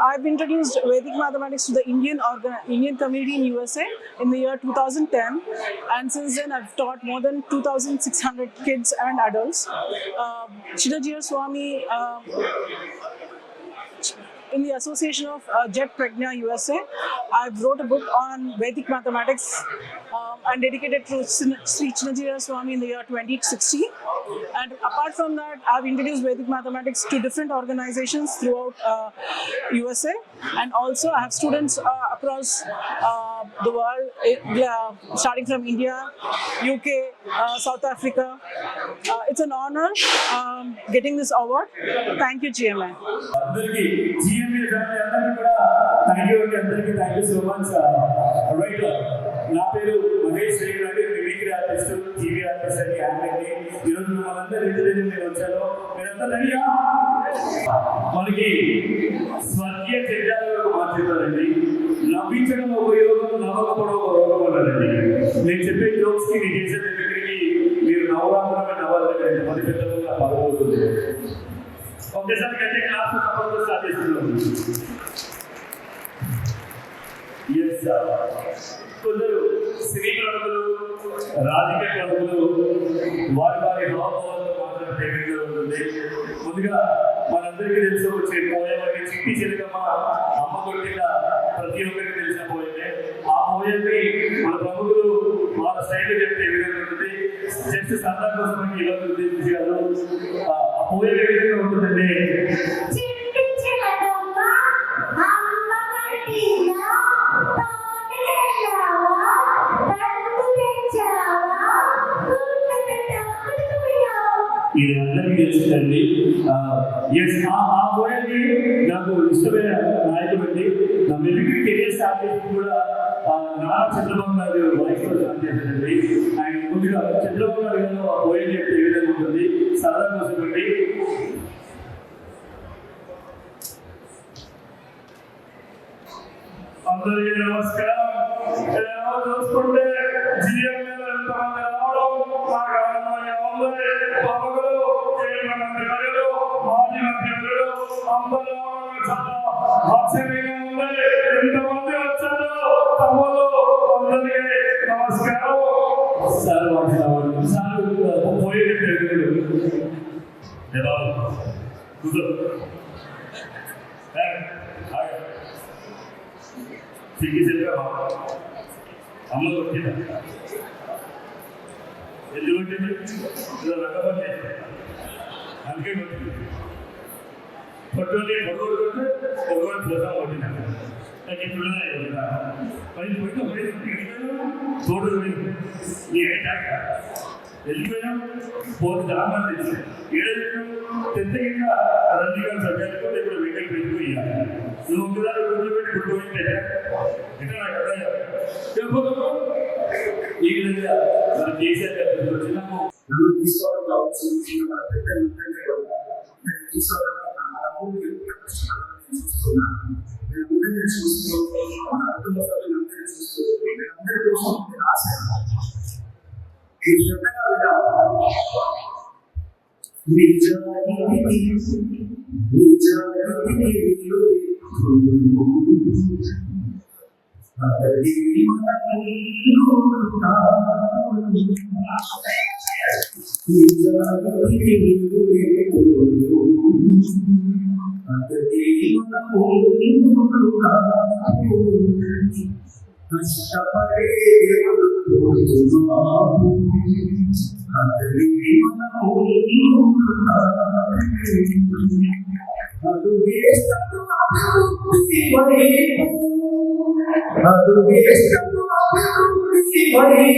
I've introduced Vedic mathematics to the Indian community in USA in the year 2010, and since then I've taught more than 2,600 kids and adults. Chinnajira Swami, in the association of Jet Pragna USA, I've wrote a book on Vedic mathematics and dedicated to Sri Chinnajira Swami in the year 2016. And apart from that, I've introduced Vedic mathematics to different organizations throughout USA, and also I have students across the world, starting from India, UK, South Africa. It's an honor getting this award. Thank you, GMA. Thank you so much. Right, నా పేరు మహేష్ రేగర్ అండి, mimicry artist, TV artist అని acting. ఈరోజు మనందరూ ఇంటి దగ్గర నేను వచ్చాను. మీరంతా రెడీయా? మనకి స్వర్గీయ చర్యలు మార్చుతారండి. నవ్వించడం ఒక యోగం, నవ్వకపోవడం ఒక రోగం అన్నారండి. నేను చెప్పే జోక్స్ కి నేను చేసే మిమిక్రీకి మీరు నవ్వరాకుండా నవ్వాలంటే పది పెద్దలుగా పదవుతుంది. ఒకేసారి కంటే క్లాస్ తప్పకుండా స్టార్ట్ చేస్తున్నాను. కొందరు సినీ ప్రముఖులు, రాజకీయ ప్రముఖులు వారి వారి హావభావాలతో మాట్లాడే విధంగా ఉంటుంది. ముందుగా మనందరికీ తెలిసి వచ్చే పోయమని చిట్టి చిలకమ్మ అమ్మ కొట్టిన ప్రతి ఒక్కరికి తెలిసిన పోయమే. ఆ పోయని మన ప్రముఖులు వాళ్ళ స్టైల్ చెప్తే విధంగా ఉంటుంది. జస్ట్ సరదా కోసం ఇలా ఉద్దేశించారు. ఆ పోయం ఏ విధంగా ఉంటుందండి? ఇది అందరికీ తెలిసిందండి. ఆ పోయాన్ని నాకు ఇష్టమైన నాయకుడు అండి. నా మిమిక్రీ కెరీర్ స్టార్ట్ చేసి కూడా నారా చంద్రబాబు గారు వాయిస్ తో స్టార్ట్ చేశారండి. అండ్ ముందుగా చంద్రబాబు గారు గారు ఆ పోయం చెప్తే ఏ విధంగా ఉంటుంది సరదా కోసం అండి. అందరికీ నమస్కారం. చూసుకుంటే జీఎం ఎంతమంది రావడం నాకు ఆనందంగా ఉంది. ప్రముఖులు, కేంద్ర మంత్రి వర్యులు, మాజీ మంత్రి వర్యులు అందరూ చాలా ఆశ్చర్యంగా ఉంది. ఎంతమంది వచ్చారు తమ్ముళ్ళు, అందరికీ నమస్కారం. సార్ సార్ పోయేది సిగ్గిసరిగా అమ్మ కొట్టింది. ఎందుకు కొట్టింది? ఇలా రకపడి అందుకే కొట్టింది. కొట్టుకొని పొగోడు కొట్టి పొగోడు ప్రసాదం కొట్టిన నాకు ఇప్పుడు పది పోయినా తోడు నీకేంటాక వెళ్ళిపోయినాం. పోతే దాని తెలిసి ఏడైనా తెంత ఇంకా రండిగా సభ్యాలకు ఇప్పుడు వెంటనే వెళ్ళిపోయాను. నువ్వు ఒకదాని గుర్తుపెట్టి గుర్తుపోయింటే ఇంకా నాకు అర్థం ఈ విధంగా మన కేసీఆర్ గారు వచ్చినాము. తీసుకోవడం కావచ్చు, మన పెద్దలు చూస్తున్నాను, చూస్తూ మన కుటుంబ సభ్యులందరినీ చూస్తూ వీళ్ళందరి కోసం ఆశ ఈ శ్రద్ధగా కష్టపడే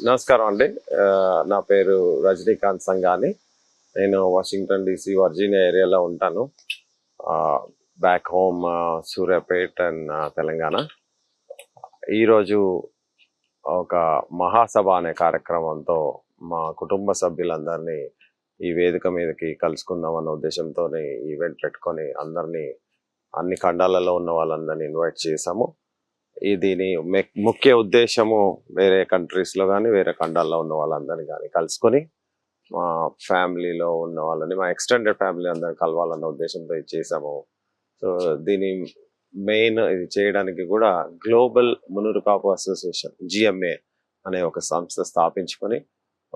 నమస్కారం అండి. నా పేరు రజనీకాంత్ సంగాని. నేను వాషింగ్టన్ DC వర్జీనియా ఏరియాలో ఉంటాను. Back home Suryapet and Telangana. ఈరోజు ఒక మహాసభ అనే కార్యక్రమంతో మా కుటుంబ సభ్యులందరినీ ఈ వేదిక మీదకి కలుసుకుందాం అన్న ఉద్దేశంతో ఈవెంట్ పెట్టుకొని అందరినీ అన్ని ఖండాలలో ఉన్న వాళ్ళందరినీ ఇన్వైట్ చేశాము. దీని ముఖ్య ఉద్దేశము వేరే కంట్రీస్లో కానీ వేరే ఖండాల్లో ఉన్న వాళ్ళందరినీ కానీ కలుసుకొని మా ఫ్యామిలీలో ఉన్న వాళ్ళని, మా ఎక్స్టెండెడ్ ఫ్యామిలీ అందరిని కలవాలన్న ఉద్దేశంతో ఇది చేసాము. సో దీని మెయిన్ ఇది చేయడానికి కూడా గ్లోబల్ మునూరు కాపు అసోసియేషన్ GMA అనే ఒక సంస్థ స్థాపించుకొని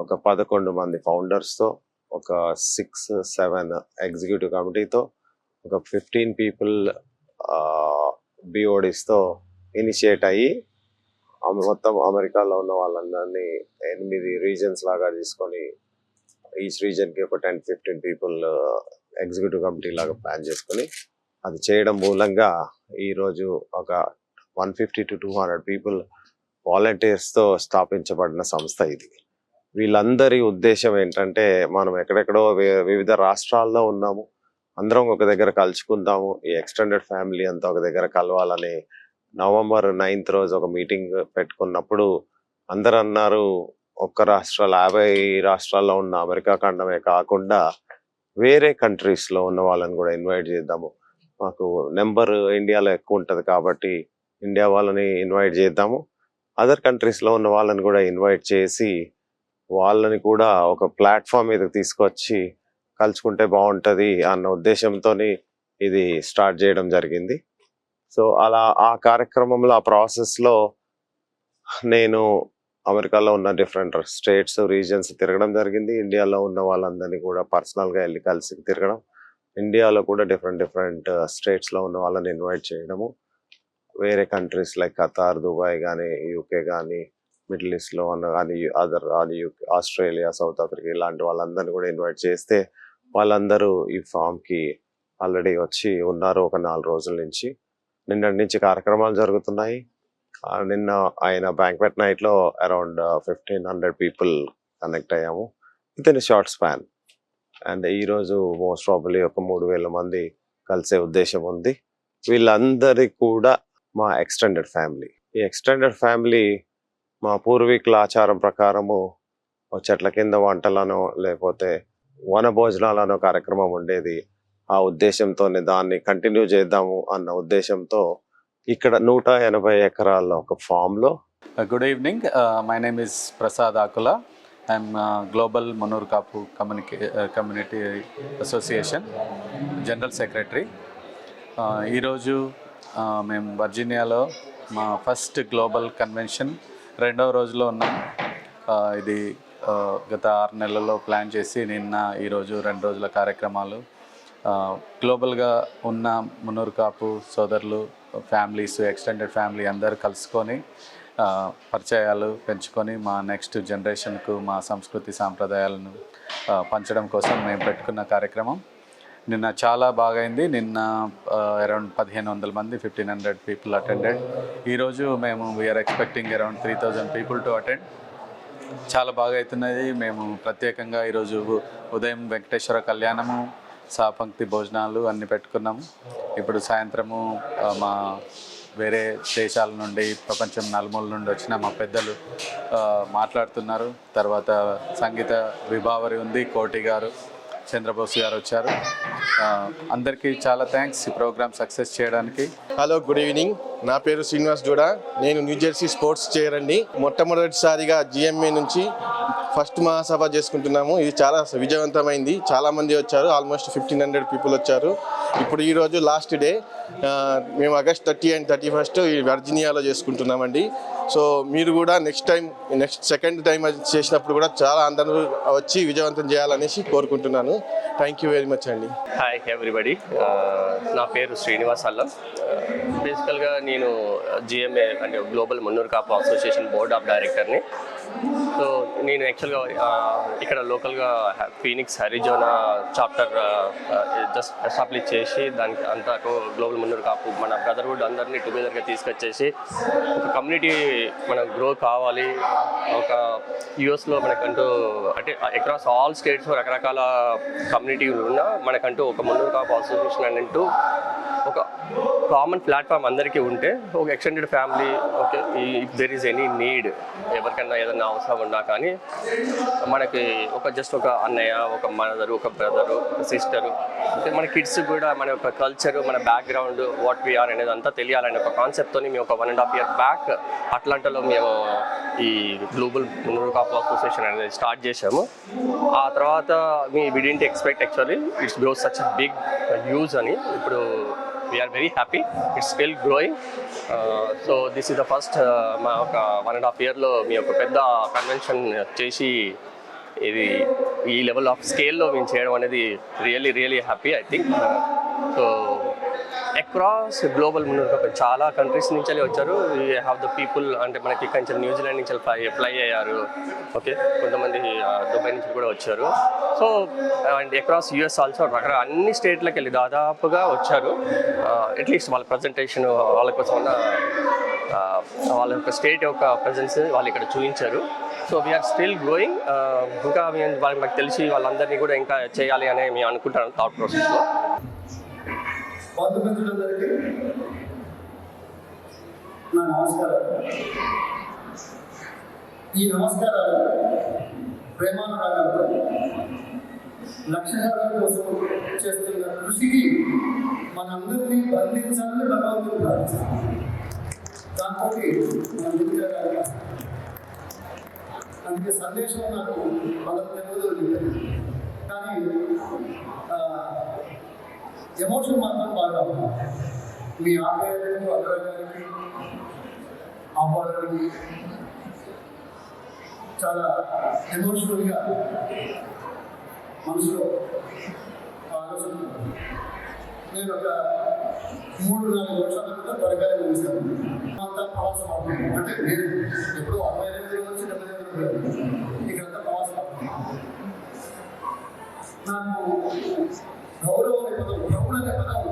ఒక 11 మంది ఫౌండర్స్తో, ఒక 6-7 ఎగ్జిక్యూటివ్ కమిటీతో, ఒక 15 పీపుల్ BODస్తో ఇనిషియేట్ అయ్యి మొత్తం అమెరికాలో ఉన్న వాళ్ళందరినీ 8 రీజన్స్ లాగా తీసుకొని ఈచ్ రీజన్కి ఒక 10-15 పీపుల్ ఎగ్జిక్యూటివ్ కమిటీ లాగా ప్లాన్ చేసుకొని అది చేయడం మూలంగా ఈరోజు ఒక 150 to 200 పీపుల్ వాలంటీర్స్తో స్థాపించబడిన సంస్థ ఇది. వీళ్ళందరి ఉద్దేశం ఏంటంటే, మనం ఎక్కడెక్కడో వివిధ రాష్ట్రాల్లో ఉన్నాము, అందరం ఒక దగ్గర కలుసుకుందాము, ఈ ఎక్స్టెండెడ్ ఫ్యామిలీ అంతా ఒక దగ్గర కలవాలని November 9th రోజు ఒక మీటింగ్ పెట్టుకున్నప్పుడు అందరు అన్నారు, ఒక్క 50 రాష్ట్రాల్లో ఉన్న అమెరికా ఖండమే కాకుండా వేరే కంట్రీస్లో ఉన్న వాళ్ళని కూడా ఇన్వైట్ చేద్దాము, మాకు నెంబర్ ఇండియాలో ఎక్కువ ఉంటుంది కాబట్టి ఇండియా వాళ్ళని ఇన్వైట్ చేద్దాము, అదర్ కంట్రీస్లో ఉన్న వాళ్ళని కూడా ఇన్వైట్ చేసి వాళ్ళని కూడా ఒక ప్లాట్ఫామ్ మీదకి తీసుకొచ్చి కలుసుకుంటే బాగుంటుంది అన్న ఉద్దేశంతో ఇది స్టార్ట్ చేయడం జరిగింది. సో అలా ఆ కార్యక్రమంలో, ఆ ప్రాసెస్లో నేను అమెరికాలో ఉన్న డిఫరెంట్ స్టేట్స్, రీజన్స్ తిరగడం జరిగింది. ఇండియాలో ఉన్న వాళ్ళందరినీ కూడా పర్సనల్గా వెళ్ళి కలిసి తిరగడం, ఇండియాలో కూడా డిఫరెంట్ స్టేట్స్లో ఉన్న వాళ్ళని ఇన్వైట్ చేయడము, వేరే కంట్రీస్ లైక్ ఖతార్, దుబాయ్ కానీ, UK కానీ, మిడిల్ ఈస్ట్లో ఉన్న కానీ, ఆస్ట్రేలియా, సౌత్ ఆఫ్రికా ఇలాంటి వాళ్ళందరినీ కూడా ఇన్వైట్ చేస్తే వాళ్ళందరూ ఈ ఫామ్కి ఆల్రెడీ వచ్చి ఉన్నారు. ఒక 4 రోజుల నుంచి, నిన్నటి నుంచి కార్యక్రమాలు జరుగుతున్నాయి. నిన్న ఆయన బ్యాంక్వెట్ నైట్లో అరౌండ్ 1500 పీపుల్ కనెక్ట్ అయ్యాము with in short span. And ఈరోజు మోస్ట్ ప్రాబబ్లీ ఒక 3000 మంది కలిసే ఉద్దేశం ఉంది. వీళ్ళందరికీ కూడా మా ఎక్స్టెండెడ్ ఫ్యామిలీ. ఈ ఎక్స్టెండెడ్ ఫ్యామిలీ మా పూర్వీకుల ఆచారం ప్రకారము చెట్ల కింద వంటలను లేకపోతే వన భోజనాలనో కార్యక్రమం ఉండేది. ఆ ఉద్దేశంతోనే దాన్ని కంటిన్యూ చేద్దాము అన్న ఉద్దేశంతో ఇక్కడ 180 ఎకరాల్లో ఒక ఫామ్లో. Good evening. My name is Prasad Akula. I'm Global Munur Kapu Community Association General Secretary. ఈరోజు మేము వర్జీనియాలో మా ఫస్ట్ గ్లోబల్ కన్వెన్షన్ 2వ రోజులో ఉన్నాం. ఇది గత 6 నెలల్లో ప్లాన్ చేసి నిన్న ఈరోజు 2 రోజుల కార్యక్రమాలు గ్లోబల్గా ఉన్న మునూరు కాపు సోదరులు, ఫ్యామిలీస్, ఎక్స్టెండెడ్ ఫ్యామిలీ అందరూ కలుసుకొని పరిచయాలు పెంచుకొని మా నెక్స్ట్ జనరేషన్కు మా సంస్కృతి సాంప్రదాయాలను పంచడం కోసం మేము పెట్టుకున్న కార్యక్రమం. నిన్న చాలా బాగైంది. నిన్న అరౌండ్ 1500 మంది, 1500 పీపుల్ అటెండెడ్. ఈరోజు మేము we're expecting around 3000 people to attend. చాలా బాగా అవుతున్నది. మేము ప్రత్యేకంగా ఈరోజు ఉదయం వెంకటేశ్వర కళ్యాణము, సాపంక్తి భోజనాలు అన్నీ పెట్టుకున్నాము. ఇప్పుడు సాయంత్రము మా వేరే దేశాల నుండి, ప్రపంచం నలుమూల నుండి వచ్చిన మా పెద్దలు మాట్లాడుతున్నారు. తర్వాత సంగీత విభావరి ఉంది, కోటి గారు, చంద్రబోస్ గారు వచ్చారు. అందరికీ చాలా థ్యాంక్స్ ఈ ప్రోగ్రామ్ సక్సెస్ చేయడానికి. Hello, good evening. నా పేరు శ్రీనివాస్ జోడా. నేను న్యూజెర్సీ స్పోర్ట్స్ చైర్ అండి. మొట్టమొదటిసారిగా GMA నుంచి ఫస్ట్ మహాసభ చేసుకుంటున్నాము. ఇది చాలా విజయవంతమైంది. చాలామంది వచ్చారు, ఆల్మోస్ట్ 1500 పీపుల్ వచ్చారు. ఇప్పుడు ఈరోజు లాస్ట్ డే. మేము August 30 and 31 ఈ వర్జీనియాలో చేసుకుంటున్నామండి. సో మీరు కూడా నెక్స్ట్ సెకండ్ టైం చేసినప్పుడు కూడా చాలా అందరూ వచ్చి విజయవంతం చేయాలనేసి కోరుకుంటున్నాను. థ్యాంక్ యూ వెరీ మచ్ అండి. హాయ్ ఎవ్రీబడి, నా పేరు శ్రీనివాస్ అల్లం. బేసికల్గా నేను GMA అంటే global Munnuru Kapu association board of డైరెక్టర్ని. సో నేను యాక్చువల్గా ఇక్కడ లోకల్గా Phoenix Arizona chapter just establish చేసి దానికి అంతా గ్లోబల్ మున్నూరు కాపు మన బ్రదర్హుడ్ అందరినీ టుగెదర్గా తీసుకొచ్చేసి ఒక కమ్యూనిటీ మనం గ్రో కావాలి. ఒక యూఎస్లో మనకంటూ అంటే అక్రాస్ ఆల్ స్టేట్స్ రకరకాల కమ్యూనిటీలు ఉన్నా మనకంటూ ఒక మున్నూరు కాపు అసోసియేషన్ అంటూ ఒక కామన్ ప్లాట్ఫామ్ అందరికీ ఉంటే ఒక extended family okay if there is any need ఎవరికైనా ఏదైనా అవసరం ఉన్నా కానీ మనకి ఒక జస్ట్ ఒక అన్నయ్య, ఒక మదరు, ఒక బ్రదరు, ఒక సిస్టరు, మన కిడ్స్ కూడా మన యొక్క కల్చరు, మన బ్యాక్గ్రౌండ్, వాట్ వీఆర్ అనేది అంతా తెలియాలనే ఒక కాన్సెప్ట్తో మేము ఒక 1.5 years బ్యాక్ అట్లాంటాలో మేము ఈ గ్లోబల్ మున్నూరు కాపు అసోసియేషన్ అనేది స్టార్ట్ చేసాము. ఆ తర్వాత we didn't expect actually it's grow such big huge అని. ఇప్పుడు we are very happy, it's still growing. So this is the first మా ఒక 1.5 yearలో మీ యొక్క పెద్ద కన్వెన్షన్ చేసి ఇది ఈ లెవెల్ ఆఫ్ స్కేల్లో మేము చేయడం అనేది really happy I think. So across global Munnuru చాలా కంట్రీస్ నుంచి వచ్చారు. వీ హ్యావ్ ద పీపుల్ అంటే మనకి కొంచెం న్యూజిలాండ్ నుంచి ఫ్లై అయ్యారు, ఓకే, కొంతమంది దుబాయ్ నుంచి కూడా వచ్చారు. So and across US also రకరకాల అన్ని స్టేట్లకు వెళ్ళి దాదాపుగా వచ్చారు. అట్లీస్ట్ వాళ్ళ ప్రజెంటేషన్ వాళ్ళ కోసం ఉన్న వాళ్ళ యొక్క స్టేట్ యొక్క ప్రజెన్స్ వాళ్ళు ఇక్కడ చూపించారు. So we're still growing. ఇంకా వాళ్ళకి మాకు తెలిసి వాళ్ళందరినీ కూడా ఇంకా చేయాలి అని మేము అనుకుంటాను థాట్ ప్రాసెస్లో. బంధుమిత్రులందరికీ నా నమస్కారాలు. ఈ నమస్కారాలు ప్రేమానురాగాలతో లక్ష్యాల కోసం చేస్తున్న కృషికి మనందరినీ బంధించాలని భగవంతుడు ప్రార్థిస్తాం. దాంతో మనం ముందుకెళ్ళాలి. అందుకే సందేశం నాకు బలం తెలియదు, కానీ ఎమోషన్ మాత్రం బాగా మీ ఆప్యాయతకు, అనురాగానికి, ఆహ్వానానికి చాలా ఎమోషనల్గా మనసులో ఆలోచన. నేను ఒక 3-4 వర్షాల క్రితం త్వరగా ముగిస్తాను. అంతా ప్రవాసం అవుతుంది. అంటే నేను ఎప్పుడూ 65 నుంచి 75 ఇక్కడంతా ప్రవాసం అవుతుంది. నాకు గౌరవం అనే పదం, గౌరవం అనే పదం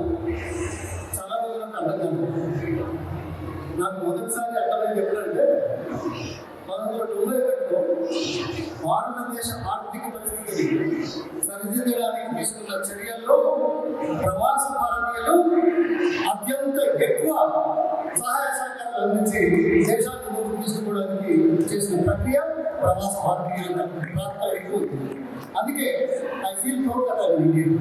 చాలా రోజులకు అర్థం కాదు. నాకు మొదటిసారి అర్థమైంది ఎప్పుడంటే 1990లో భారతదేశ ఆర్థిక పరిస్థితిని సరిదిద్దడానికి తీసుకున్న చర్యల్లో ప్రవాస భారతీయులు అత్యంత ఎక్కువ సహాయ సహకారాలు అందించి దేశాన్ని ముందుకు తీసుకోవడానికి చేసిన ప్రక్రియ ప్రవాస భారతీయుల పాత్ర ఎక్కువ. అందుకే I feel proud that I am Indian.